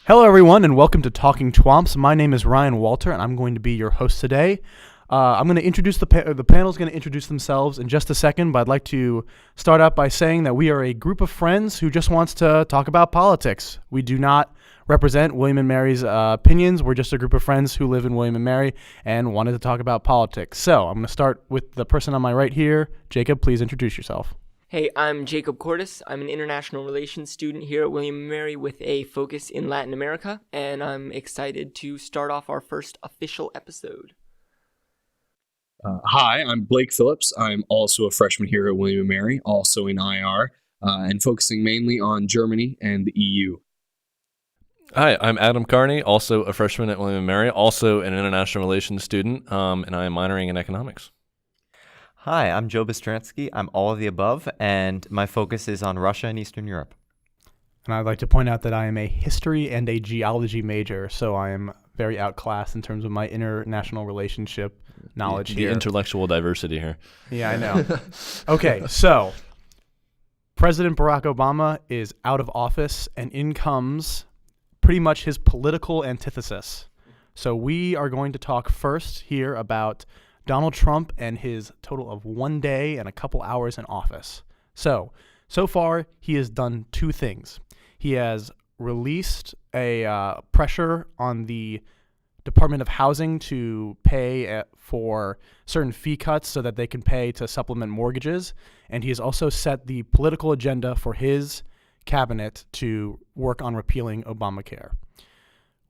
Hello, everyone, and welcome to Talking TWAMPs. My name is Ryan Walter, and I'm going to be your host today. I'm going to introduce the panel is going to introduce themselves in just a second, but I'd like to start out by saying that we are a group of friends who just wants to talk about politics. We do not represent William and Mary's opinions. We're just a group of friends who live in William and Mary and wanted to talk about politics. So I'm going to start with the person on my right here. Jacob, please introduce yourself. Hey, I'm Jakob. I'm an international relations student here at William & Mary with a focus in Latin America, and I'm excited to start off our first official episode. Hi, I'm Blake Phillips. I'm also a freshman here at William & Mary, also in IR, and focusing mainly on Germany and the EU. Hi, I'm Adam Carney, also a freshman at William & Mary, also an international relations student, and I am minoring in economics. Hi, I'm Joe Bystransky. I'm all of the above, and my focus is on Russia and Eastern Europe. And I'd like to point out that I am a history and a geology major, so I am very outclassed in terms of my international relationship knowledge the here. Intellectual diversity here. Yeah, I know. Okay, so President Barack Obama is out of office, and in comes pretty much his political antithesis. So we are going to talk first here about Donald Trump and his total of 1 day and a couple hours in office. So far, he has done two things. He has released a pressure on the Department of Housing to pay for certain fee cuts so that they can pay to supplement mortgages. And he has also set the political agenda for his cabinet to work on repealing Obamacare,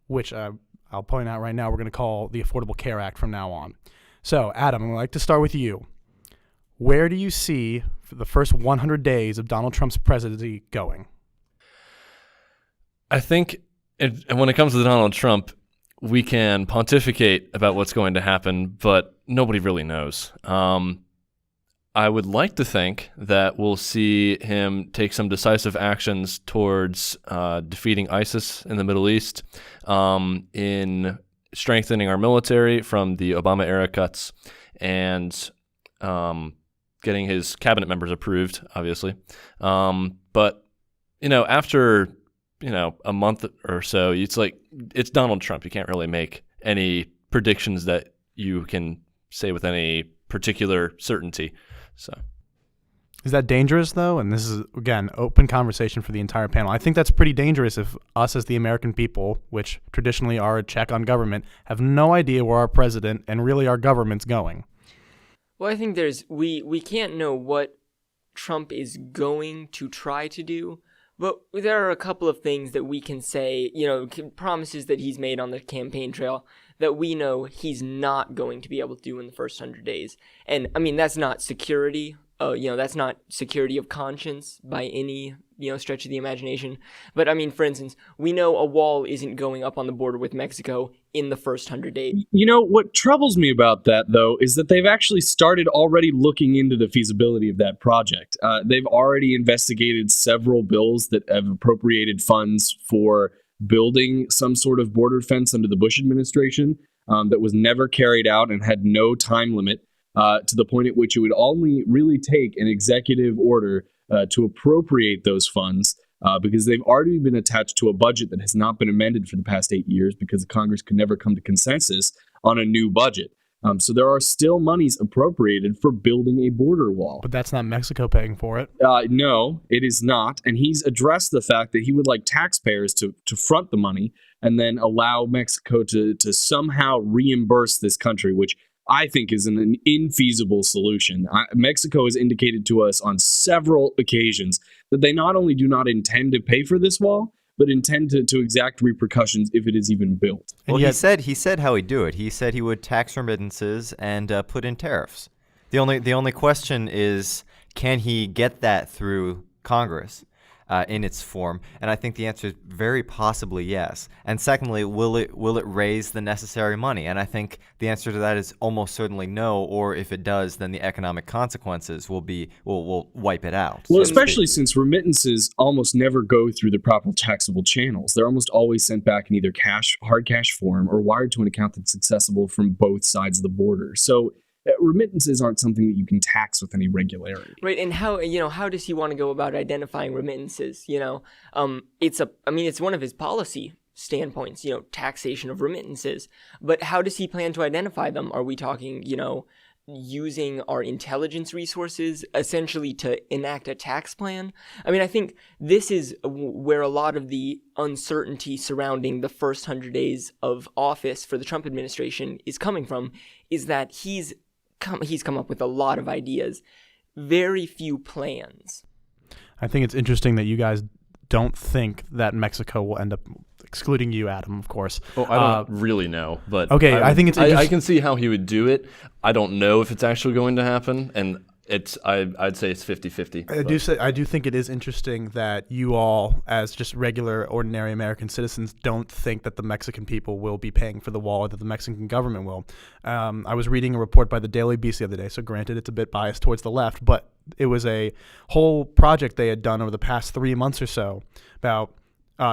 which I'll point out right now we're going to call the Affordable Care Act from now on. So, Adam, I'd like to start with you. Where do you see the first 100 days of Donald Trump's presidency going? I think when it comes to Donald Trump, we can pontificate about what's going to happen, but nobody really knows. I would like to think that we'll see him take some decisive actions towards defeating ISIS in the Middle East, in strengthening our military from the Obama-era cuts, and getting his cabinet members approved, obviously. But, after, a month or so, it's Donald Trump. You can't really make any predictions that you can say with any particular certainty. So, is that dangerous, though? And this is, again, open conversation for the entire panel. I think that's pretty dangerous if us as the American people, which traditionally are a check on government, have no idea where our president and really our government's going. Well, I think we can't know what Trump is going to try to do, but there are a couple of things that we can say, promises that he's made on the campaign trail that we know he's not going to be able to do in the first 100 days. And, that's not security. That's not security of conscience by any, stretch of the imagination. But, for instance, we know a wall isn't going up on the border with Mexico in the first 100 days. What troubles me about that, though, is that they've actually started already looking into the feasibility of that project. They've already investigated several bills that have appropriated funds for building some sort of border fence under the Bush administration that was never carried out and had no time limit. To the point at which it would only really take an executive order to appropriate those funds because they've already been attached to a budget that has not been amended for the past 8 years because Congress could never come to consensus on a new budget. So there are still monies appropriated for building a border wall. But that's not Mexico paying for it. No, it is not. And he's addressed the fact that he would like taxpayers to front the money and then allow Mexico to somehow reimburse this country, which I think is an infeasible solution. Mexico has indicated to us on several occasions that they not only do not intend to pay for this wall, but intend to exact repercussions if it is even built. Well, he said how he'd do it. He said he would tax remittances and put in tariffs. The only question is, can he get that through Congress in its form? And I think the answer is very possibly yes. And secondly, will it raise the necessary money? And I think the answer to that is almost certainly no. Or if it does, then the economic consequences will wipe it out. Well, especially since remittances almost never go through the proper taxable channels. They're almost always sent back in either hard cash form or wired to an account that's accessible from both sides of the border. So remittances aren't something that you can tax with any regularity. Right, and how does he want to go about identifying remittances? It's one of his policy standpoints, taxation of remittances. But how does he plan to identify them? Are we talking, using our intelligence resources essentially to enact a tax plan? I mean, I think this is where a lot of the uncertainty surrounding the first 100 days of office for the Trump administration is coming from, is that he's come up with a lot of ideas, very few plans. I think it's interesting that you guys don't think that Mexico will end up, excluding you, Adam, of course. Well, I don't really know, but okay, I think it's I can see how he would do it. I don't know if it's actually going to happen, and I'd say it's 50-50. I do think it is interesting that you all, as just regular, ordinary American citizens, don't think that the Mexican people will be paying for the wall, or that the Mexican government will. I was reading a report by the Daily Beast the other day, so granted it's a bit biased towards the left, but it was a whole project they had done over the past 3 months or so about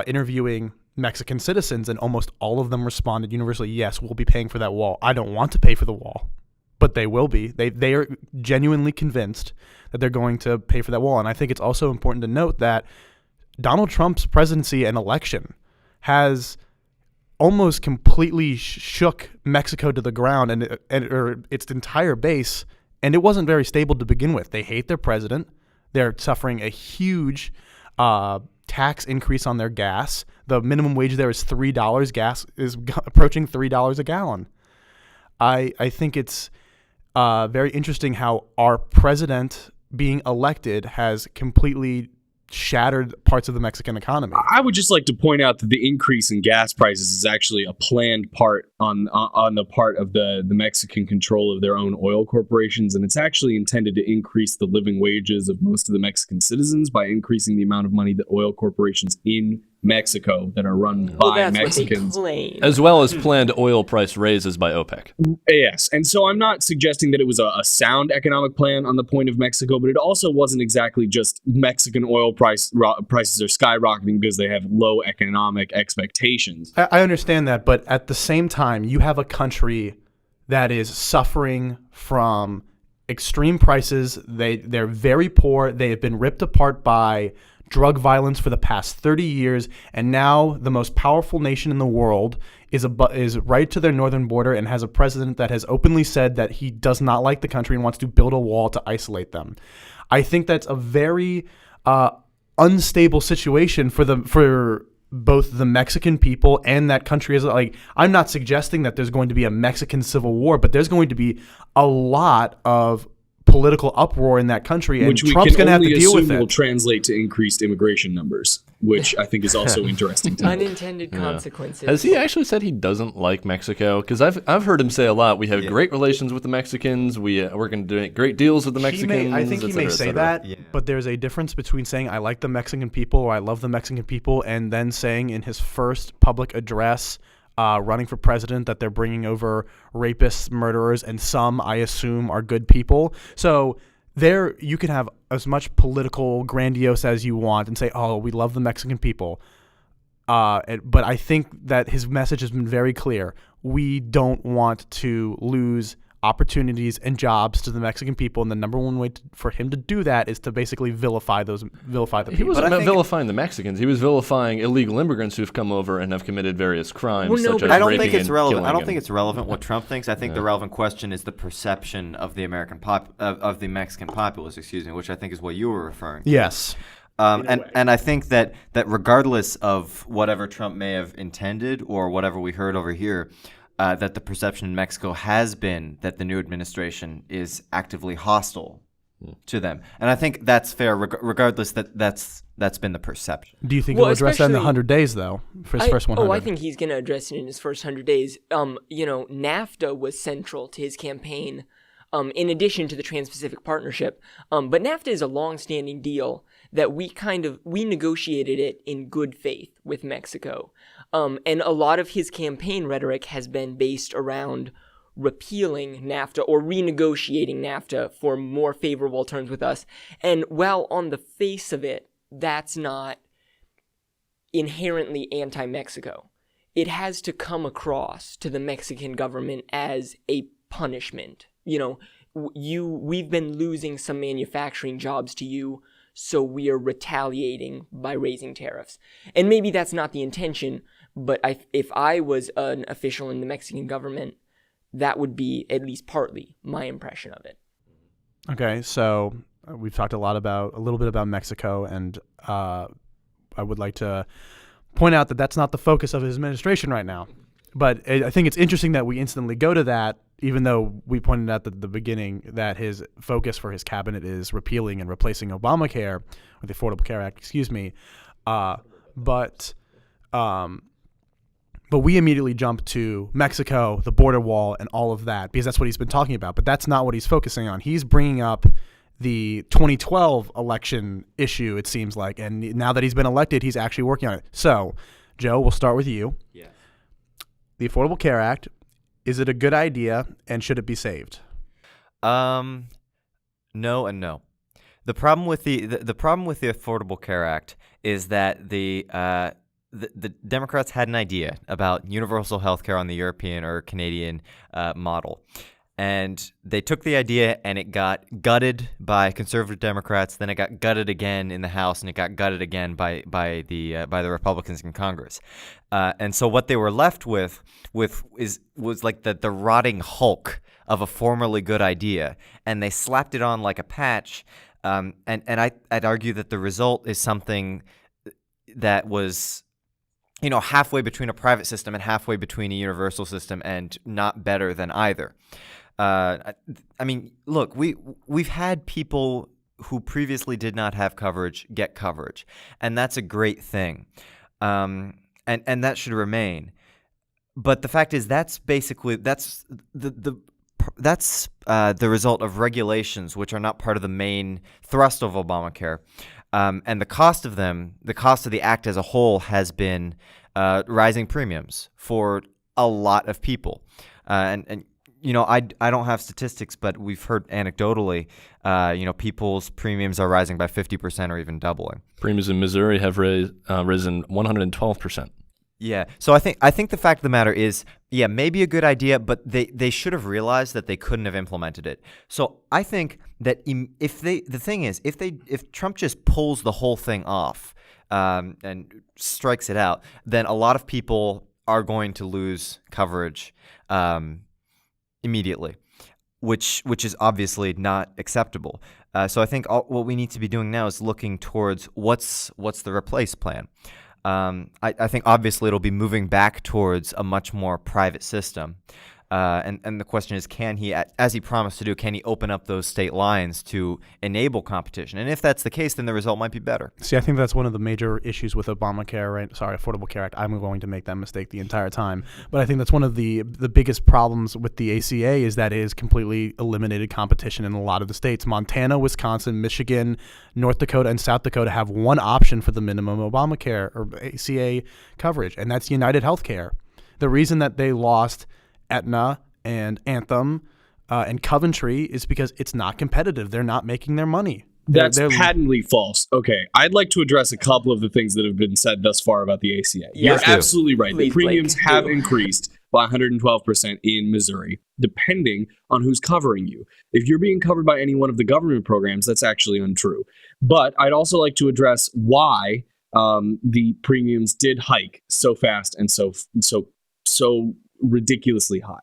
interviewing Mexican citizens, and almost all of them responded universally, yes, we'll be paying for that wall. I don't want to pay for the wall, but they will be. They are genuinely convinced that they're going to pay for that wall. And I think it's also important to note that Donald Trump's presidency and election has almost completely shook Mexico to the ground or its entire base, and it wasn't very stable to begin with. They hate their president. They're suffering a huge tax increase on their gas. The minimum wage there is $3. Gas is approaching $3 a gallon. I think it's very interesting how our president being elected has completely shattered parts of the Mexican economy. I would just like to point out that the increase in gas prices is actually a planned part on the part of the Mexican control of their own oil corporations, and it's actually intended to increase the living wages of most of the Mexican citizens by increasing the amount of money that oil corporations in Mexico that are run by Mexicans, as well as planned oil price raises by OPEC. Yes, and so I'm not suggesting that it was a sound economic plan on the point of Mexico, but it also wasn't exactly just Mexican oil prices are skyrocketing because they have low economic expectations. I understand that, but at the same time, you have a country that is suffering from extreme prices. They're very poor. They have been ripped apart by drug violence for the past 30 years, and now the most powerful nation in the world is right to their northern border and has a president that has openly said that he does not like the country and wants to build a wall to isolate them. I think that's a very unstable situation for both the Mexican people and that country. I'm not suggesting that there's going to be a Mexican civil war, but there's going to be a lot of political uproar in that country, and Trump's going to have to deal with it. Will translate to increased immigration numbers, which I think is also interesting to unintended consequences. Has he actually said he doesn't like Mexico? Because I've heard him say a lot. We have great relations with the Mexicans. We're going to do great deals with the Mexicans. I think he may say that, but there's a difference between saying I like the Mexican people or I love the Mexican people, and then saying in his first public address, running for president, that they're bringing over rapists, murderers, and some, I assume, are good people. So there you can have as much political grandiose as you want and say, oh, we love the Mexican people. But I think that his message has been very clear. We don't want to lose opportunities and jobs to the Mexican people, and the number one way for him to do that is to basically vilify the people. He wasn't vilifying the Mexicans. He was vilifying illegal immigrants who've come over and have committed various crimes. Such as I don't think raping it's relevant. and I don't killing think it's relevant what Trump thinks. I think the relevant question is the perception of the of the Mexican populace, which I think is what you were referring to. Yes. And I think that regardless of whatever Trump may have intended or whatever we heard over here, that the perception in Mexico has been that the new administration is actively hostile to them. And I think that's fair, regardless that's been the perception. Do you think he'll address that in the 100 days, though, for his first 100? I think he's going to address it in his first 100 days. NAFTA was central to his campaign, in addition to the Trans-Pacific Partnership. But NAFTA is a long-standing deal that we negotiated it in good faith with Mexico. And a lot of his campaign rhetoric has been based around repealing NAFTA or renegotiating NAFTA for more favorable terms with us. And while on the face of it, that's not inherently anti-Mexico, it has to come across to the Mexican government as a punishment. We've been losing some manufacturing jobs to you, so we are retaliating by raising tariffs. And maybe that's not the intention, But if I was an official in the Mexican government, that would be at least partly my impression of it. Okay, so we've talked a little bit about Mexico, and I would like to point out that that's not the focus of his administration right now. But I think it's interesting that we instantly go to that, even though we pointed out at the beginning that his focus for his cabinet is repealing and replacing Obamacare, or the Affordable Care Act, excuse me. But we immediately jump to Mexico, the border wall, and all of that, because that's what he's been talking about. But that's not what he's focusing on. He's bringing up the 2012 election issue, it seems like. And now that he's been elected, he's actually working on it. So, Joe, we'll start with you. Yeah. The Affordable Care Act, is it a good idea, and should it be saved? No and no. The problem with the problem with the Affordable Care Act is that the Democrats had an idea about universal health care on the European or Canadian model. And they took the idea and it got gutted by conservative Democrats. Then it got gutted again in the House, and it got gutted again by the Republicans in Congress. And so what they were left with was like the rotting hulk of a formerly good idea, and they slapped it on like a patch. And I'd argue that the result is something that was, halfway between a private system and halfway between a universal system, and not better than either. I mean, look, we've had people who previously did not have coverage get coverage, and that's a great thing, and that should remain. But the fact is, that's the result of regulations which are not part of the main thrust of Obamacare, and the cost of the act as a whole has been rising premiums for a lot of people, and. I don't have statistics, but we've heard anecdotally, people's premiums are rising by 50% or even doubling. Premiums in Missouri have risen 112%. Yeah. So I think the fact of the matter is, maybe a good idea, but they should have realized that they couldn't have implemented it. So I think that if Trump just pulls the whole thing off and strikes it out, then a lot of people are going to lose coverage immediately, which is obviously not acceptable. So I think what we need to be doing now is looking towards what's the replace plan. I think obviously it'll be moving back towards a much more private system. And the question is, can he, as he promised to do, can he open up those state lines to enable competition? And if that's the case, then the result might be better. See, I think that's one of the major issues with Obamacare, Affordable Care Act. I'm going to make that mistake the entire time. But I think that's one of the biggest problems with the ACA is that it has completely eliminated competition in a lot of the states. Montana, Wisconsin, Michigan, North Dakota, and South Dakota have one option for the minimum Obamacare or ACA coverage, and that's United Healthcare. The reason that they lost Aetna and Anthem and Coventry is because it's not competitive. They're not making their money. That's patently false. Okay, I'd like to address a couple of the things that have been said thus far about the ACA. You're absolutely right. The premiums have increased by 112% in Missouri, depending on who's covering you. If you're being covered by any one of the government programs, that's actually untrue. But I'd also like to address why the premiums did hike so fast and so ridiculously high.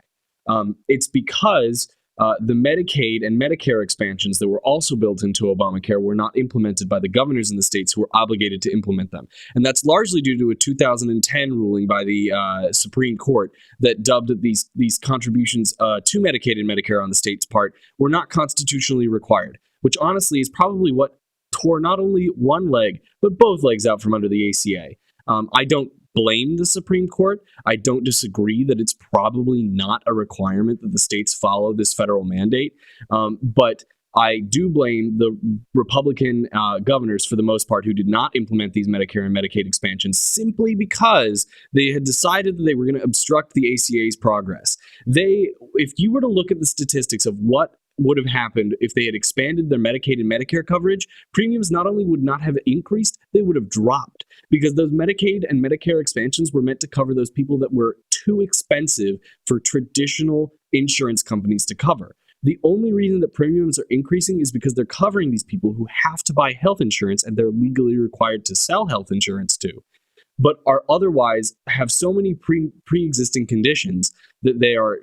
It's because the Medicaid and Medicare expansions that were also built into Obamacare were not implemented by the governors in the states who were obligated to implement them. And that's largely due to a 2010 ruling by the Supreme Court that dubbed these contributions to Medicaid and Medicare on the state's part were not constitutionally required, which honestly is probably what tore not only one leg, but both legs out from under the ACA. I don't blame the Supreme Court. I don't disagree that it's probably not a requirement that the states follow this federal mandate. But I do blame the Republican governors, for the most part, who did not implement these Medicare and Medicaid expansions simply because they had decided that they were going to obstruct the ACA's progress. If you were to look at the statistics of what would have happened if they had expanded their Medicaid and Medicare coverage, premiums not only would not have increased, they would have dropped, because those Medicaid and Medicare expansions were meant to cover those people that were too expensive for traditional insurance companies to cover. The only reason that premiums are increasing is because they're covering these people who have to buy health insurance and they're legally required to sell health insurance to. but are otherwise have so many pre-existing conditions that they are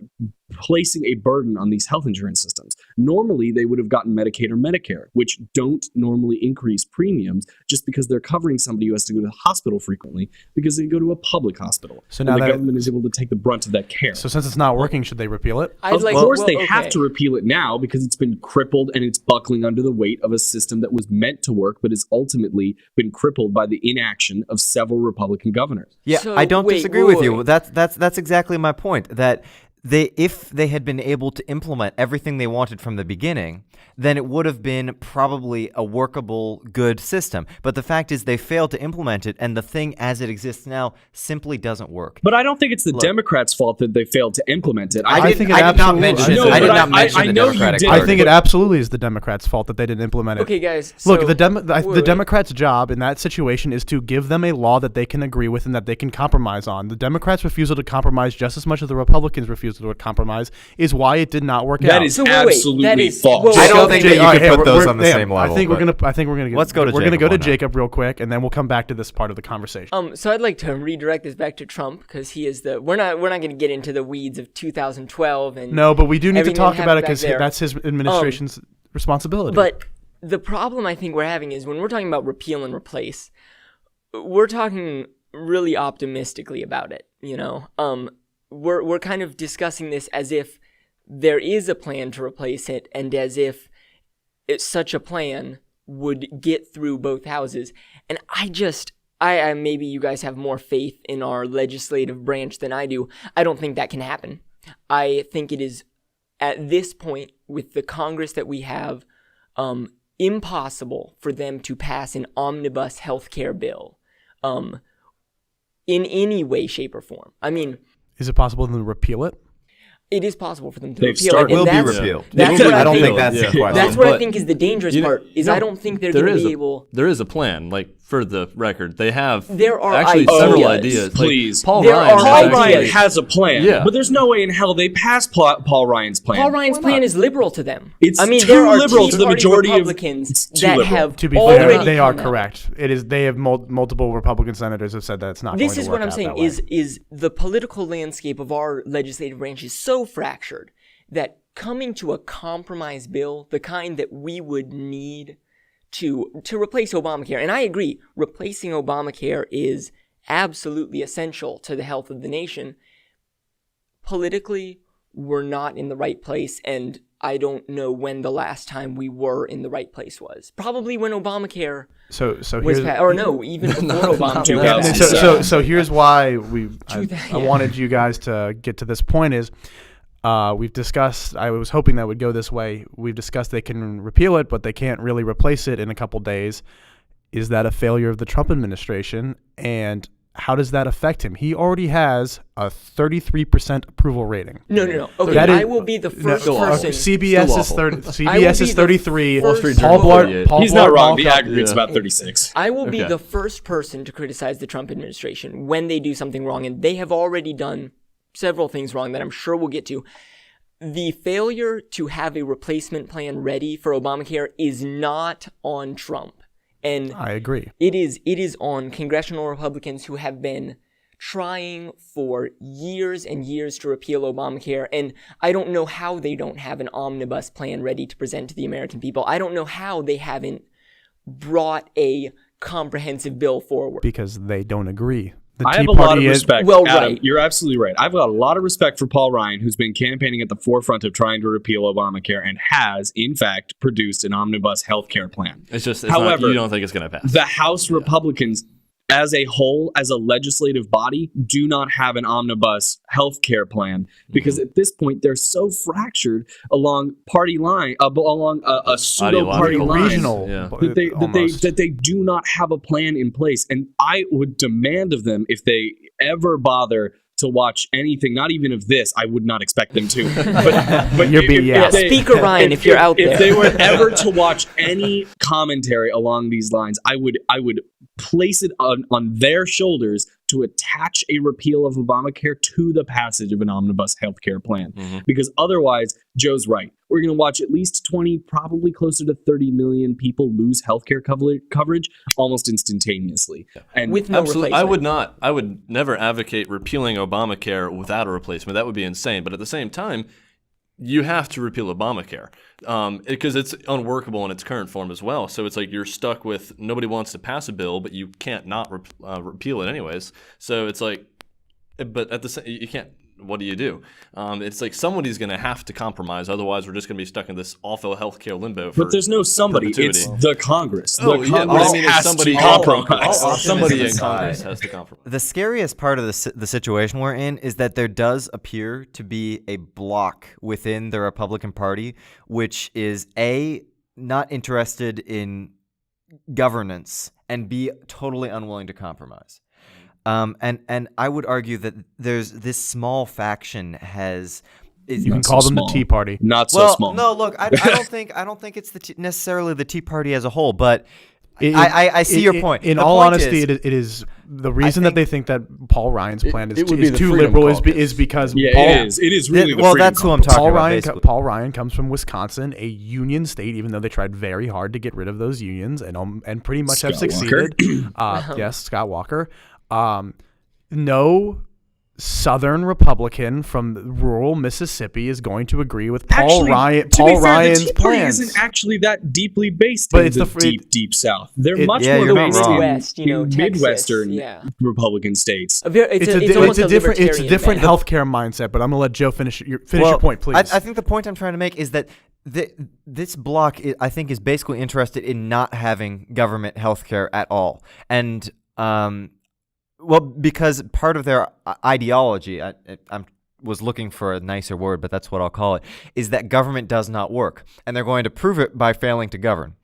placing a burden on these health insurance systems. Normally, they would have gotten Medicaid or Medicare, which don't normally increase premiums just because they're covering somebody who has to go to the hospital frequently because they go to a public hospital. So and now the that- government is able to take the brunt of that care. So since it's not working, should they repeal it? Of course, they have to repeal it now because it's been crippled and it's buckling under the weight of a system that was meant to work, but has ultimately been crippled by the inaction of several Republican governors. Yeah, So, I don't wait, disagree wait, with you. wait. That's exactly my point. That if they had been able to implement everything they wanted from the beginning, then it would have been probably a workable, good system. But the fact is they failed to implement it, and the thing as it exists now simply doesn't work. But I don't think it's the Democrats' fault that they failed to implement it. I think it I did not absolutely- mention. No, I did but not mention the know you Democratic did. Party. I think it absolutely is the Democrats' fault that they didn't implement it. Okay, guys. Look, so- the wait. Democrats' job in that situation is to give them a law that they can agree with and that they can compromise on. The Democrats' refusal to compromise just as much as the Republicans' refusal to compromise is why it did not work out. That is So wait, absolutely that is- false. whoa, I don't think that you All right, could put we're- those we're- on the yeah, same level. I think we're but- gonna. Let's go to We're gonna Jacob go to on that. Jacob real quick, and then we'll come back to this part of the conversation. So I'd like to redirect this back to Trump because he is the. We're not going to get into the weeds of 2012 and. No, but we do need to everything talk that about it happened because back there. that's his administration's responsibility. But the problem I think we're having is when we're talking about repeal and replace, we're talking really optimistically about it. We're kind of discussing this as if there is a plan to replace it, and as if such a plan would get through both houses. And I maybe you guys have more faith in our legislative branch than I do. I don't think that can happen. I think it is at this point with the Congress that we have, impossible for them to pass an omnibus healthcare bill, in any way, shape, or form. I mean, is it possible for them to repeal it? it is possible for them to They've repeal started- it. Will and be that's- repealed. That's Will what be I don't think repealed, that's the yeah. question. That's what I But- think is the dangerous part. Is I don't think they're going to be able. There is a plan. Like for the record, they have. There are actually ideas. several ideas. Like, Please. Paul There Ryan. are has Paul ideas. Ryan actually- has a plan, Yeah. but there's no way in hell they pass Paul Ryan's plan. Paul Ryan's plan is liberal to them. It's I mean, too there are liberal Tea to the Party majority of- Republicans it's too that liberal. have To be already fair, they are come out. correct. It is. They have multiple Republican senators have said that it's not. This going is to what work I'm out saying that way. is the political landscape of our legislative branch is so fractured that coming to a compromise bill, the kind that we would need to replace Obamacare, and I agree, replacing Obamacare is absolutely essential to the health of the nation. Politically, we're not in the right place, and I don't know when the last time we were in the right place was. Probably when Obamacare So was here's passed, or no, even before Obamacare was Yeah, passed. so here's why I Yeah. wanted you guys to get to this point is we've discussed. I was hoping that would go this way. We've discussed they can repeal it, but they can't really replace it in a couple days. Is that a failure of the Trump administration? And how does that affect him? He already has a 33% approval rating. No. Okay, That is- I will be the first No, person. CBS Still is awful. 30. I will CBS be is the 33. first Street Paul Journal Blart. 38. Paul He's Blart not wrong. The Mall- aggregate's Yeah. about 36. I will be Okay. the first person to criticize the Trump administration when they do something wrong, and they have already done several things wrong that I'm sure we'll get to. The failure to have a replacement plan ready for Obamacare is not on Trump, and I agree. it is on congressional Republicans who have been trying for years and years to repeal Obamacare, and I don't know how they don't have an omnibus plan ready to present to the American people. I don't know how they haven't brought a comprehensive bill forward. Because they don't agree. The I Tea have a lot of Party is- respect. Well, Adam, right. You're absolutely right. I've got a lot of respect for Paul Ryan, who's been campaigning at the forefront of trying to repeal Obamacare and has, in fact, produced an omnibus health care plan. It's just. However, you don't think it's going to pass. The House Republicans, as a whole, as a legislative body, do not have an omnibus health care plan because at this point they're so fractured along party line, along a pseudo party Ideological line. regional. Yeah. That they do not have a plan in place, and I would demand of them if they ever bother to watch anything, not even of this. I would not expect them to. But You're being- yeah. Speaker Ryan, if you're out there. if they were ever to watch any commentary along these lines, I would place it on their shoulders to attach a repeal of Obamacare to the passage of an omnibus healthcare plan. Mhm. Because otherwise, Joe's right. we're going to watch at least 20, probably closer to 30 million people lose healthcare coverage almost instantaneously. And With no Absolutely. replacement. I would never advocate repealing Obamacare without a replacement. That would be insane. But at the same time, you have to repeal Obamacare because it's unworkable in its current form as well. So it's like you're stuck with nobody wants to pass a bill, but you can't not repeal it anyways. So it's like, but at the same, you can't. What do you do? It's like somebody's going to have to compromise. Otherwise, we're just going to be stuck in this awful healthcare limbo. But there's no somebody. perpetuity. It's the Congress. Oh, The yeah, Congress but I mean, if has somebody to compromise. Somebody in aside. Congress has to compromise. The scariest part of the situation we're in is that there does appear to be a block within the Republican Party, which is A, not interested in governance, and B, totally unwilling to compromise. And I would argue that there's this small faction has. You can call them the Tea Party. Not so Well, small. no, look, I don't think it's necessarily the Tea Party as a whole, but I see your point. In The all point honesty, is- it is the reason that they think that Paul Ryan's plan it would be is the too Freedom liberal Caucus. is because Yeah, Paul, it is. It is really the well, freedom that's who I'm caucus. talking about. Basically. Paul Ryan comes from Wisconsin, a union state, even though they tried very hard to get rid of those unions and pretty much have Scott Walker. succeeded. Yes, Scott Walker. No Southern Republican from rural Mississippi is going to agree with Paul Actually, Ryan. to be Paul fair, Ryan's the Tea Party plans. isn't actually that deeply based But in it's the the deep South. They're It- much Yeah, more you're not based wrong. in, Midwest, in Texas, Midwestern yeah. Republican states. It's almost a different libertarian bent. healthcare mindset. But I'm gonna let Joe finish your point, please. I think the point I'm trying to make is that this bloc, I think, is basically interested in not having government healthcare at all, and well, because part of their ideology, I was looking for a nicer word, but that's what I'll call it, is that government does not work, and they're going to prove it by failing to govern.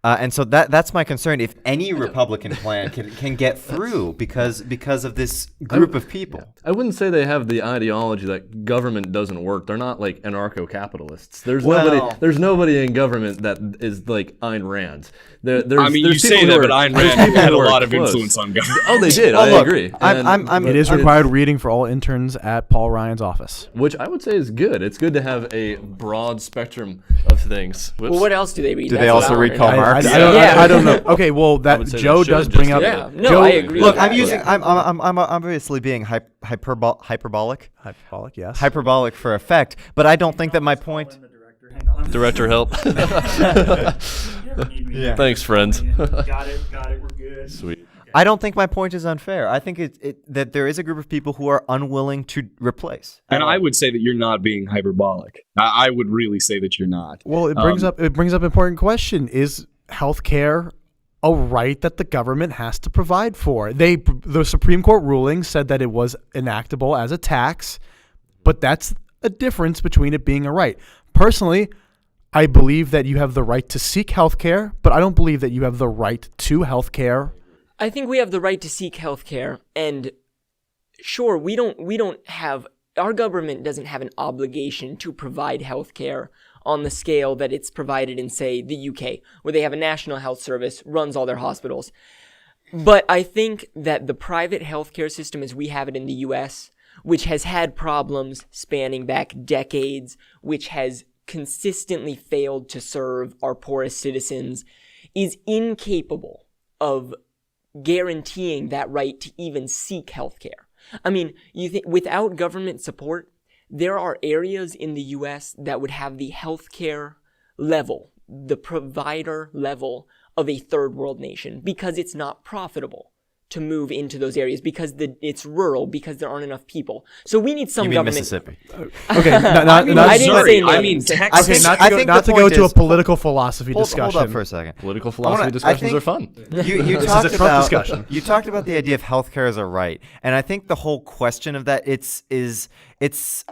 And so that's my concern. If any Republican plan can get through because of this group of people. I wouldn't say they have the ideology that government doesn't work. They're not like anarcho-capitalists. There's nobody in government that is like Ayn Rand. I mean, you say that, but Ayn Rand had a lot of influence on government. Oh, they did. Well, I look, agree. it is required reading for all interns at Paul Ryan's office. Which I would say is good. It's good to have a broad spectrum of things. Whoops. Well, what else do they read? Do That's they what also I read wanna Karl know. Marx? I don't know. Okay, well, that would say Joe they should does just bring do up. that. Yeah, no, Joe, I agree. Look, with I'm that. using. I'm obviously being hyperbolic Yes. for effect, but I don't think that my point. Director, help. Yeah. Thanks, friends. Got it, we're good. Sweet. I don't think my point is unfair. I think that there is a group of people who are unwilling to replace. And I would say that you're not being hyperbolic. I would really say that you're not. Well, it brings up an important question: is healthcare a right that the government has to provide for? The Supreme Court ruling said that it was enactable as a tax, but that's a difference between it being a right. Personally, I believe that you have the right to seek healthcare, but I don't believe that you have the right to healthcare. I think we have the right to seek health care, and sure, we don't have, our government doesn't have an obligation to provide health care on the scale that it's provided in, say, the UK, where they have a national health service, runs all their hospitals. But I think that the private healthcare system as we have it in the US, which has had problems spanning back decades, which has consistently failed to serve our poorest citizens, is incapable of guaranteeing that right to even seek healthcare. I mean, you think without government support, there are areas in the US that would have the healthcare level, the provider level of a third world nation because it's not profitable to move into those areas because it's rural, because there aren't enough people. So we need some You mean government. Mississippi? Okay, I didn't say I names. mean, I Texas. think- not I to think go the point to a is- political philosophy Hold discussion. up for a second. Political philosophy I discussions think- are fun. You This talked is a Trump about discussion. You talked about the idea of healthcare as a right, and I think the whole question of that it's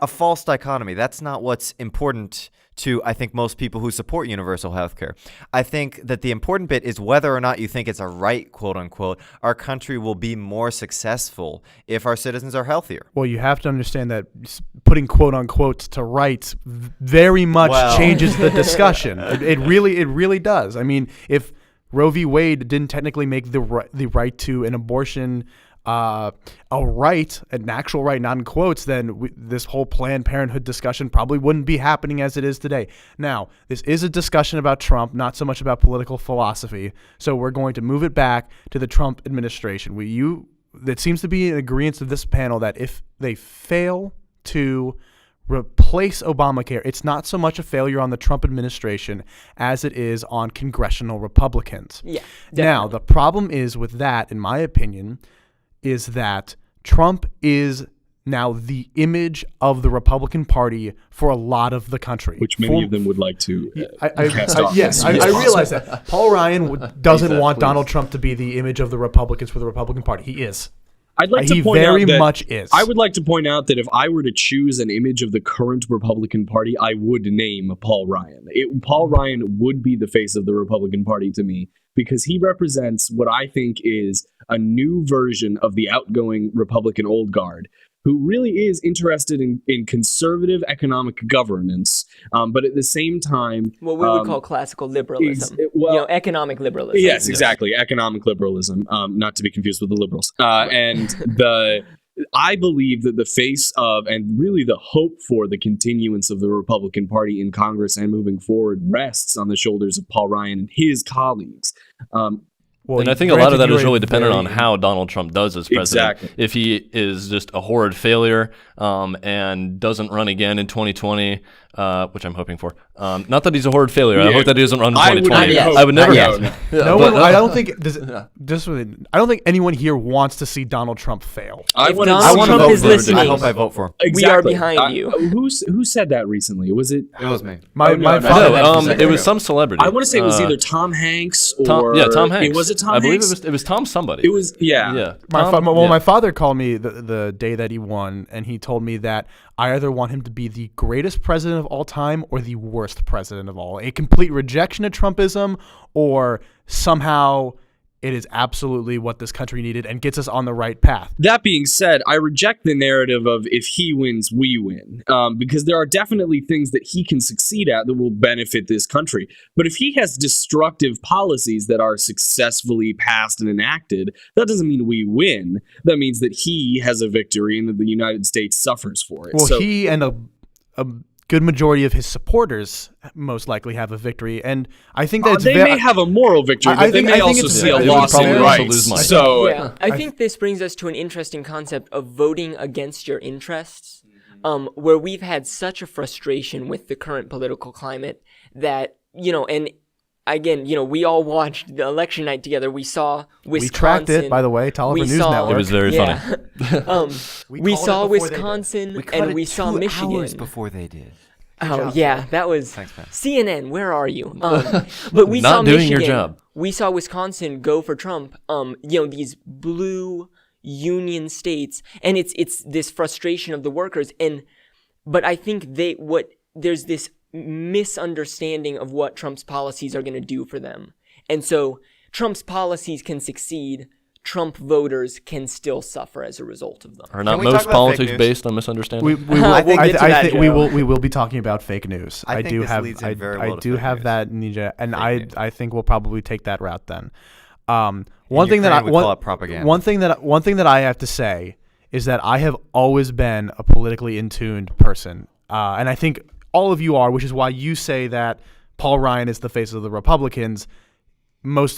a false dichotomy. That's not what's important to, I think, most people who support universal healthcare. I think that the important bit is whether or not you think it's a right, quote unquote. Our country will be more successful if our citizens are healthier. Well, you have to understand that putting quote unquote to rights very much changes the discussion. It really does. I mean, if Roe v. Wade didn't technically make the right to an abortion a right, an actual right, not in quotes, then this whole Planned Parenthood discussion probably wouldn't be happening as it is today. Now, this is a discussion about Trump, not so much about political philosophy. So we're going to move it back to the Trump administration. It seems to be an agreement of this panel that if they fail to replace Obamacare, it's not so much a failure on the Trump administration as it is on congressional Republicans. Yeah. Now, the problem is with that, in my opinion, is that Trump is now the image of the Republican Party for a lot of the country. Which many of them would like to cast off. Yes, I realize that. Paul Ryan doesn't want Donald Trump to be the image of the Republicans for the Republican Party. He is. I'd like to He point very out that much is. I would like to point out that if I were to choose an image of the current Republican Party, I would name Paul Ryan. Paul Ryan would be the face of the Republican Party to me because he represents what I think is a new version of the outgoing Republican old guard, who really is interested in conservative economic governance, but at the same time... What we would call classical liberalism. Economic liberalism. Yes, exactly. Economic liberalism, not to be confused with the liberals. I believe that the face of, and really the hope for the continuance of the Republican Party in Congress and moving forward rests on the shoulders of Paul Ryan and his colleagues. And I think a lot of that is really dependent on how Donald Trump does as president. Exactly. If he is just a horrid failure and doesn't run again in 2020, which I'm hoping for. Not that he's a horrid failure. I hope that he doesn't run in 2020. I would never. I don't think. I don't think anyone here wants to see Donald Trump fail. If Donald Trump is listening, I hope I vote for him. Exactly. We are behind you. Who said that recently? Was it? It was me. My father. It was some celebrity. I want to say it was either Tom Hanks or Tom Hanks. Was it Tom I believe Hanks? it was Tom somebody. It was yeah. My father called me the day that he won, and he told me that I either want him to be the greatest president of all time or the worst president of all. A complete rejection of Trumpism, or somehow it is absolutely what this country needed and gets us on the right path. That being said, I reject the narrative of if he wins, we win, because there are definitely things that he can succeed at that will benefit this country. But if he has destructive policies that are successfully passed and enacted, that doesn't mean we win. That means that he has a victory and that the United States suffers for it. Well, he and a good majority of his supporters most likely have a victory, and I think that they may have a moral victory, but they may also see a loss in rights. So, I think this brings us to an interesting concept of voting against your interests, where we've had such a frustration with the current political climate that, and again, we all watched the election night together. We saw Wisconsin. We tracked it, by the way, Tolliver News Network. It was very funny. We saw Wisconsin and we saw Michigan. 2 hours before they did. Oh, yeah, that was Thanks, man. CNN. Where are you? But we Not saw doing Michigan. your job. We saw Wisconsin go for Trump. These blue union states, and it's this frustration of the workers. But I think there's this misunderstanding of what Trump's policies are going to do for them, and so Trump's policies can succeed. Trump voters can still suffer as a result of them. Are not most politics based on misunderstanding? We will be talking about fake news. I do have that, Ninja, and I think we'll probably take that route then. One thing that I have to say is that I have always been a politically in tuned person, and I think all of you are, which is why you say that Paul Ryan is the face of the Republicans.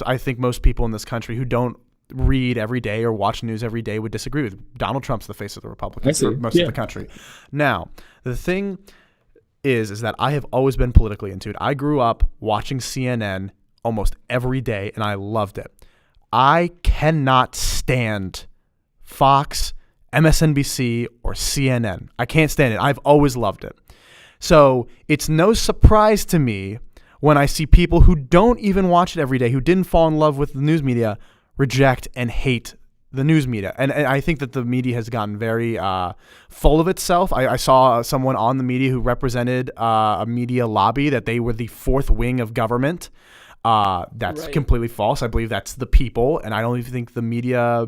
I think most people in this country who don't read every day or watch news every day would disagree with Donald Trump's the face of the Republicans for most of the country. Now, the thing is that I have always been politically in tune. I grew up watching CNN almost every day, and I loved it. I cannot stand Fox, MSNBC, or CNN. I can't stand it. I've always loved it. So it's no surprise to me when I see people who don't even watch it every day, who didn't fall in love with the news media, reject and hate the news media. And I think that the media has gotten very full of itself. I saw someone on the media who represented a media lobby that they were the fourth wing of government. That's completely false. I believe that's the people, and I don't even think the media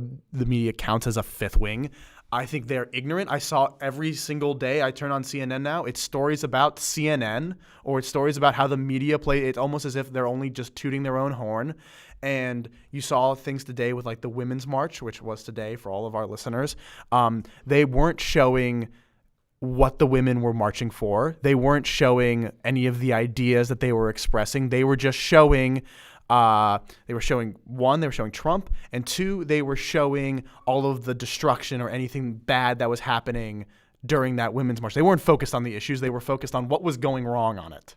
counts as a fifth wing. I think they're ignorant. I saw every single day I turn on CNN now, it's stories about CNN or it's stories about how the media play. It's almost as if they're only just tooting their own horn. And you saw things today with like the Women's March, which was today for all of our listeners. They weren't showing what the women were marching for. They weren't showing any of the ideas that they were expressing. They were just showing they were showing Trump, and two, they were showing all of the destruction or anything bad that was happening during that Women's March. They weren't focused on the issues. They were focused on what was going wrong on it.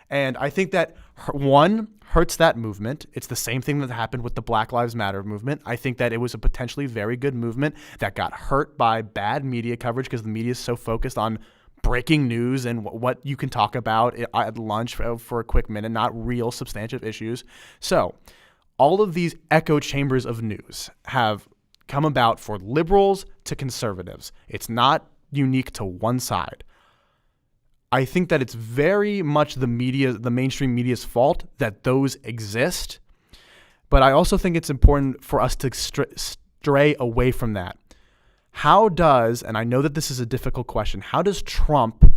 And I think that, one, hurts that movement. It's the same thing that happened with the Black Lives Matter movement. I think that it was a potentially very good movement that got hurt by bad media coverage because the media is so focused on breaking news and what you can talk about at lunch for a quick minute, not real substantive issues. So all of these echo chambers of news have come about for liberals to conservatives. It's not unique to one side. I think that it's very much the mainstream media's fault that those exist. But I also think it's important for us to stray away from that. How does, and I know that this is a difficult question, how does Trump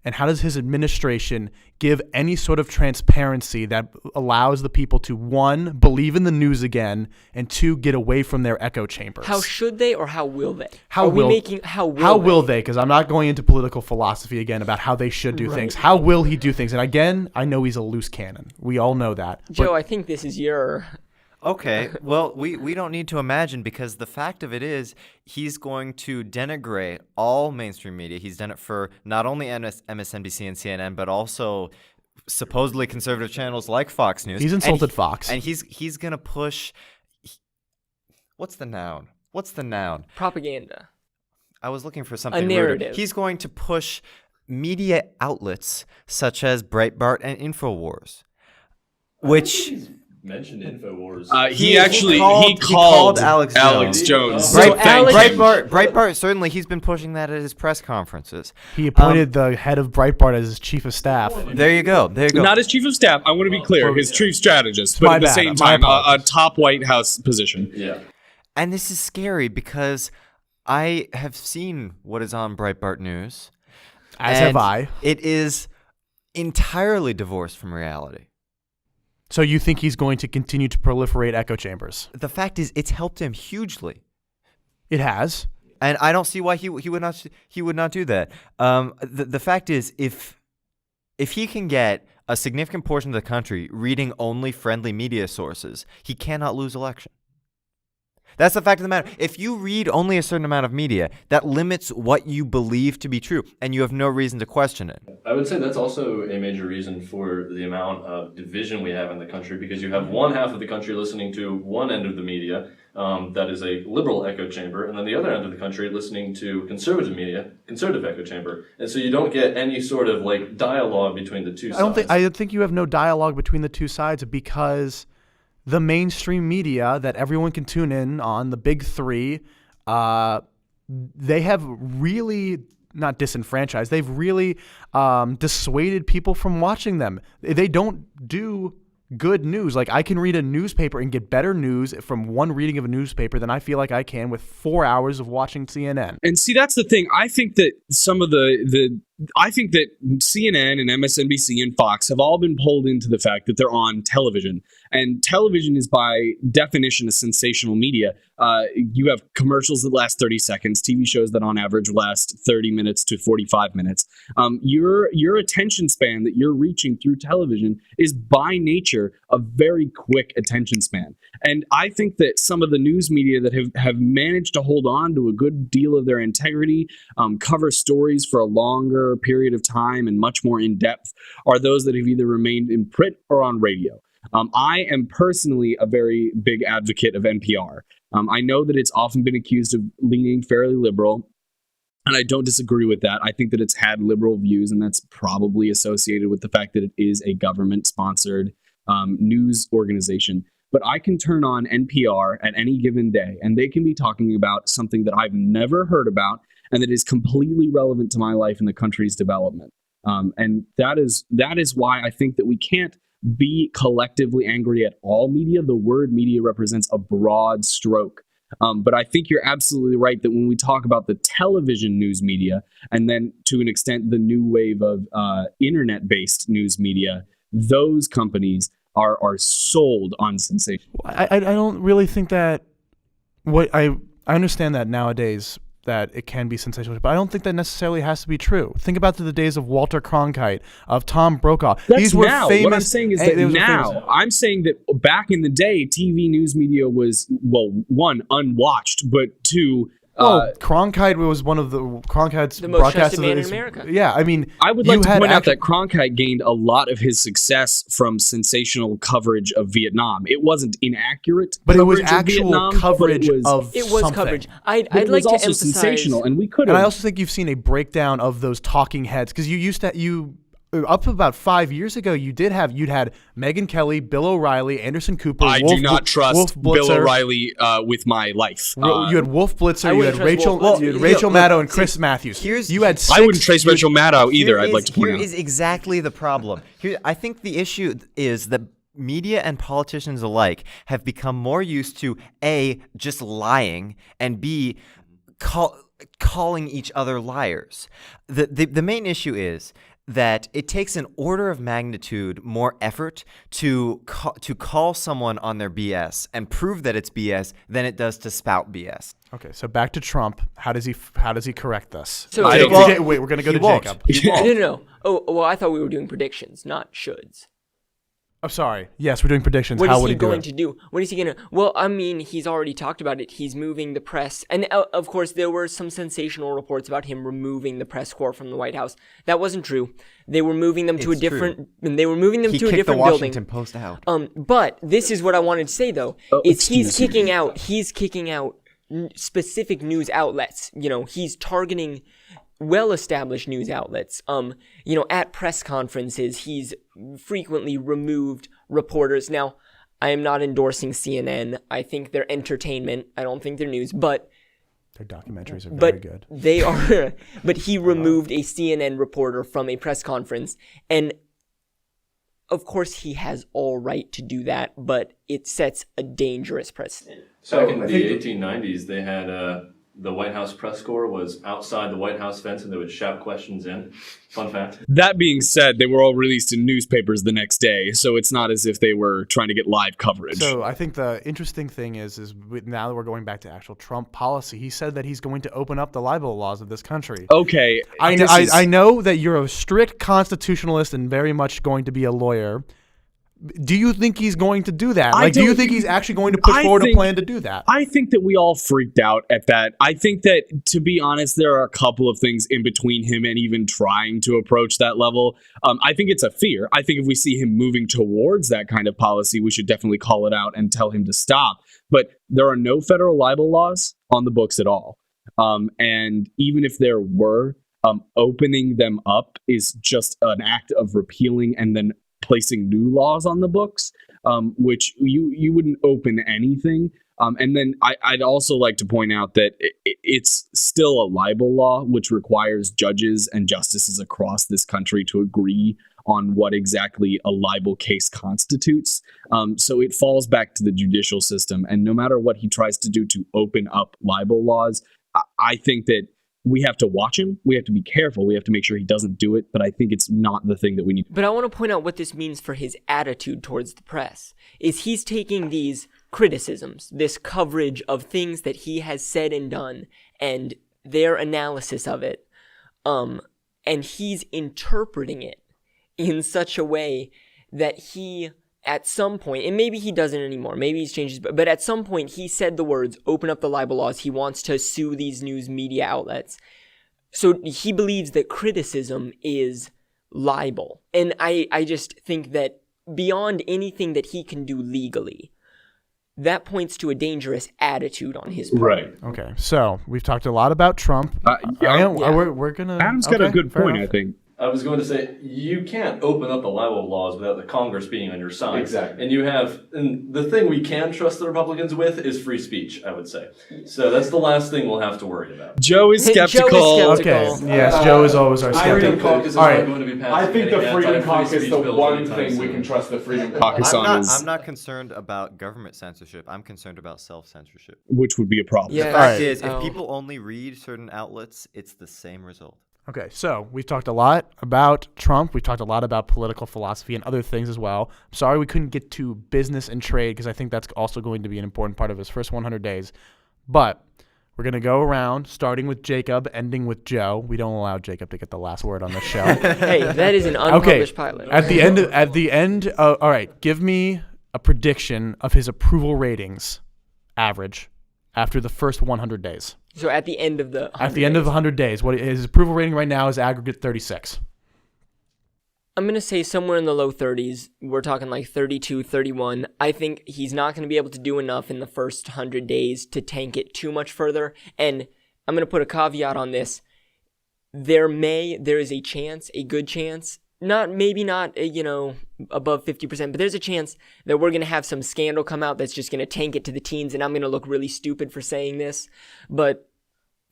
and how does his administration give any sort of transparency that allows the people to, one, believe in the news again, and two, get away from their echo chambers? How should they or how will they? How will they? Because I'm not going into political philosophy again about how they should do things. How will he do things? And again, I know he's a loose cannon. We all know that. Joe, I think this is your... Okay, well, we don't need to imagine because the fact of it is he's going to denigrate all mainstream media. He's done it for not only MSNBC and CNN, but also supposedly conservative channels like Fox News. He's insulted Fox. And he's going to push what's the noun? Propaganda. I was looking for something A narrative. ruder. He's going to push media outlets such as Breitbart and InfoWars, which mentioned InfoWars. He called Alex Jones. Breitbart, certainly, he's been pushing that at his press conferences. He appointed the head of Breitbart as his chief of staff. There you go. Not his chief of staff. I want to be clear. His chief strategist, but at the same time, a top White House position. Yeah. And this is scary because I have seen what is on Breitbart News. As have I. It is entirely divorced from reality. So you think he's going to continue to proliferate echo chambers? The fact is, it's helped him hugely. It has, and I don't see why he would not do that. The fact is, if he can get a significant portion of the country reading only friendly media sources, he cannot lose election. That's the fact of the matter. If you read only a certain amount of media, that limits what you believe to be true, and you have no reason to question it. I would say that's also a major reason for the amount of division we have in the country, because you have one half of the country listening to one end of the media, that is a liberal echo chamber, and then the other end of the country listening to conservative media, conservative echo chamber. And so you don't get any sort of like dialogue between the two sides. I think you have no dialogue between the two sides because the mainstream media that everyone can tune in on, the big three, they have really not disenfranchised. They've really dissuaded people from watching them. They don't do good news. Like, I can read a newspaper and get better news from one reading of a newspaper than I feel like I can with 4 hours of watching CNN. And see, that's the thing. I think that some of I think that CNN and MSNBC and Fox have all been pulled into the fact that they're on television. And television is by definition a sensational media. You have commercials that last 30 seconds, TV shows that on average last 30 minutes to 45 minutes. Your attention span that you're reaching through television is by nature a very quick attention span. And I think that some of the news media that have managed to hold on to a good deal of their integrity, cover stories for a longer period of time and much more in depth, are those that have either remained in print or on radio. I am personally a very big advocate of NPR. I know that it's often been accused of leaning fairly liberal, and I don't disagree with that. I think that it's had liberal views, and that's probably associated with the fact that it is a government-sponsored news organization. But I can turn on NPR at any given day, and they can be talking about something that I've never heard about and that is completely relevant to my life and the country's development. And that is why I think that we can't be collectively angry at all media. The word media represents a broad stroke But I think you're absolutely right that when we talk about the television news media, and then to an extent the new wave of internet-based news media, those companies are sold on sensation. I don't really think that I understand that nowadays that it can be sensational, but I don't think that necessarily has to be true. Think about the days of Walter Cronkite, of Tom Brokaw. These were now. famous. What I'm saying is that now. I'm saying that back in the day, TV news media was, well, one, unwatched, but two, Cronkite was one of the Cronkite's the most trusted broadcasters man in America. Yeah, I mean, I would like to point out that Cronkite gained a lot of his success from sensational coverage of Vietnam. It wasn't inaccurate, but it was coverage of actual Vietnam, coverage of it was something. coverage. But I'd it like was to also emphasize sensational, and we could And I have. also think you've seen a breakdown of those talking heads because you up to about 5 years ago, you'd had Megyn Kelly, Bill O'Reilly, Anderson Cooper. I do not trust Wolf Bill Blitzer. O'Reilly with my life. You had Wolf Blitzer, I you wouldn't had trust Rachel, Wolf Blitzer. you had Rachel Maddow and Chris Matthews. You had six. I wouldn't trace Rachel Maddow either. I'd like to point Here out. is exactly the problem. I think the issue is that media and politicians alike have become more used to A, just lying, and B, calling each other liars. The main issue is that it takes an order of magnitude more effort to call someone on their BS and prove that it's BS than it does to spout BS. Okay, so back to Trump. How does he correct this? So I don't Jacob- Wait, we're gonna go he to won't. Jacob. No. Oh, well, I thought we were doing predictions, not shoulds. I'm sorry. Yes, we're doing predictions. What How is would he he do going it? to do? What is he going to... Well, I mean, he's already talked about it. He's moving the press. And, of course, there were some sensational reports about him removing the press corps from the White House. That wasn't true. They were moving them to a It's different... true. And they were moving them He to a kicked the different Washington building. Post out. But this is what I wanted to say, though. Is he's excuse me. kicking out specific news outlets. You know, he's targeting well-established news outlets. You know, at press conferences, he's frequently removed reporters. Now, I am not endorsing CNN. I think they're entertainment. I don't think they're news, but Their documentaries are very good. they are. But he removed a CNN reporter from a press conference, and of course he has all right to do that, but it sets a dangerous precedent. Back in the 1890s, they had the White House press corps was outside the White House fence, and they would shout questions in. Fun fact. That being said, they were all released in newspapers the next day, so it's not as if they were trying to get live coverage. So I think the interesting thing is now that we're going back to actual Trump policy, he said that he's going to open up the libel laws of this country. Okay, I know that you're a strict constitutionalist and very much going to be a lawyer. Do you think he's going to do that? Do you think he's actually going to put forward a plan to do that? I think that we all freaked out at that. I think that, to be honest, there are a couple of things in between him and even trying to approach that level. I think it's a fear. I think if we see him moving towards that kind of policy, we should definitely call it out and tell him to stop. But there are no federal libel laws on the books at all. And even if there were, opening them up is just an act of repealing and then placing new laws on the books, which you wouldn't open anything. And then I'd also like to point out that it's still a libel law, which requires judges and justices across this country to agree on what exactly a libel case constitutes. So it falls back to the judicial system. And no matter what he tries to do to open up libel laws, I think that we have to watch him. We have to be careful. We have to make sure he doesn't do it. But I think it's not the thing that we need. But I want to point out what this means for his attitude towards the press. Is he's taking these criticisms, this coverage of things that he has said and done, and their analysis of it, and he's interpreting it in such a way that he, at some point, and maybe he doesn't anymore, maybe he's changed, but at some point he said the words, open up the libel laws. He wants to sue these news media outlets. So he believes that criticism is libel. And I just think that beyond anything that he can do legally, that points to a dangerous attitude on his part. Right. Okay, so we've talked a lot about Trump. Yeah. We're gonna. Adam's got a good fair point, enough. I think. I was going to say, you can't open up the libel laws without the Congress being on your side. Exactly. And the thing we can trust the Republicans with is free speech, I would say. So that's the last thing we'll have to worry about. Joe is Joe is skeptical. skeptical. Okay. Yes, Joe is always our Freedom skeptic. Caucus is All not right. going to be I passing think the any Freedom anti-free Caucus is speech the bills one anytime thing we soon. can trust the Freedom Caucus Caucus on on. is- I'm not concerned about government censorship. I'm concerned about self-censorship. Which would be a problem. Yeah. The fact Alright. is, if Oh. people only read certain outlets, it's the same result. Okay, so we've talked a lot about Trump. We've talked a lot about political philosophy and other things as well. I'm sorry we couldn't get to business and trade because I think that's also going to be an important part of his first 100 days. But we're going to go around, starting with Jacob, ending with Joe. We don't allow Jacob to get the last word on this show. Hey, that is an Okay, unpublished pilot. at the end, all right, give me a prediction of his approval ratings average after the first 100 days. So at the end of the 100 At the end of days. 100 days, what his approval rating right now is aggregate 36. I'm going to say somewhere in the low 30s. We're talking like 32, 31. I think he's not going to be able to do enough in the first 100 days to tank it too much further. And I'm going to put a caveat on this. There is a chance, a good chance, maybe not, above 50%, but there's a chance that we're going to have some scandal come out that's just going to tank it to the teens, and I'm going to look really stupid for saying this. But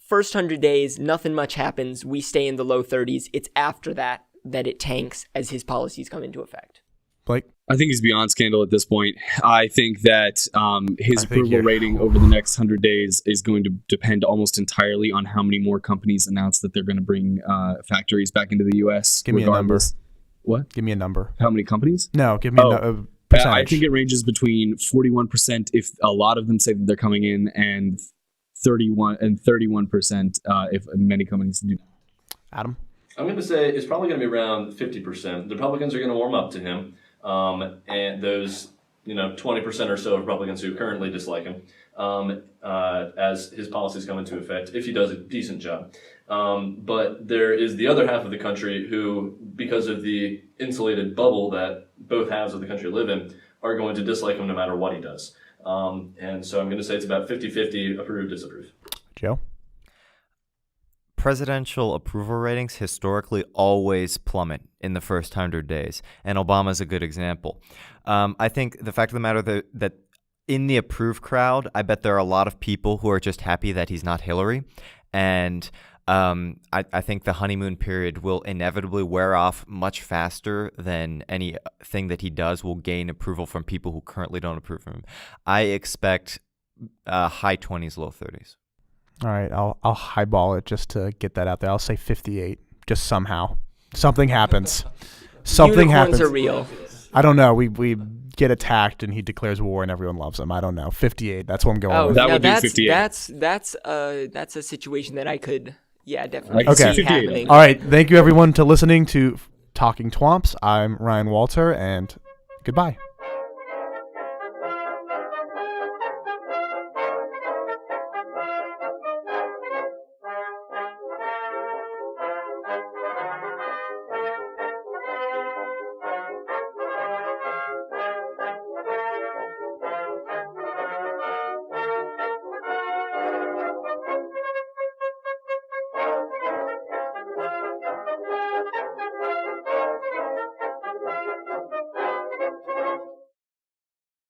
first 100 days, nothing much happens. We stay in the low 30s. It's after that it tanks as his policies come into effect. Blake? I think he's beyond scandal at this point. I think that his I think approval you're- rating over the next 100 days is going to depend almost entirely on how many more companies announce that they're going to bring factories back into the U.S. Give me a number. regardless. What? Give me a number. How many companies? No, give me a percentage. I think it ranges between 41% if a lot of them say that they're coming in, and 31% if many companies do. Adam? I'm going to say it's probably going to be around 50%. The Republicans are going to warm up to him, and those 20% or so of Republicans who currently dislike him, as his policies come into effect, if he does a decent job. But there is the other half of the country who, because of the insulated bubble that both halves of the country live in, are going to dislike him no matter what he does. And so I'm going to say it's about 50-50 approve, disapprove. Joe? Presidential approval ratings historically always plummet in the first 100 days, and Obama is a good example. I think the fact of the matter that in the approve crowd, I bet there are a lot of people who are just happy that he's not Hillary, and I think the honeymoon period will inevitably wear off much faster than anything that he does will gain approval from people who currently don't approve of him. I expect high 20s, low 30s. All right, I'll highball it just to get that out there. I'll say 58. Just somehow. Something happens. Something Unicorns happens. are real. I don't know. We get attacked and he declares war and everyone loves him. I don't know. 58. That's what I'm going Oh, with. That now would do that's 58. that's a situation that I could, definitely I can see see 58. happening. All right. Thank you, everyone, to listening to Talking TWAMPs. I'm Ryan Walter, and goodbye.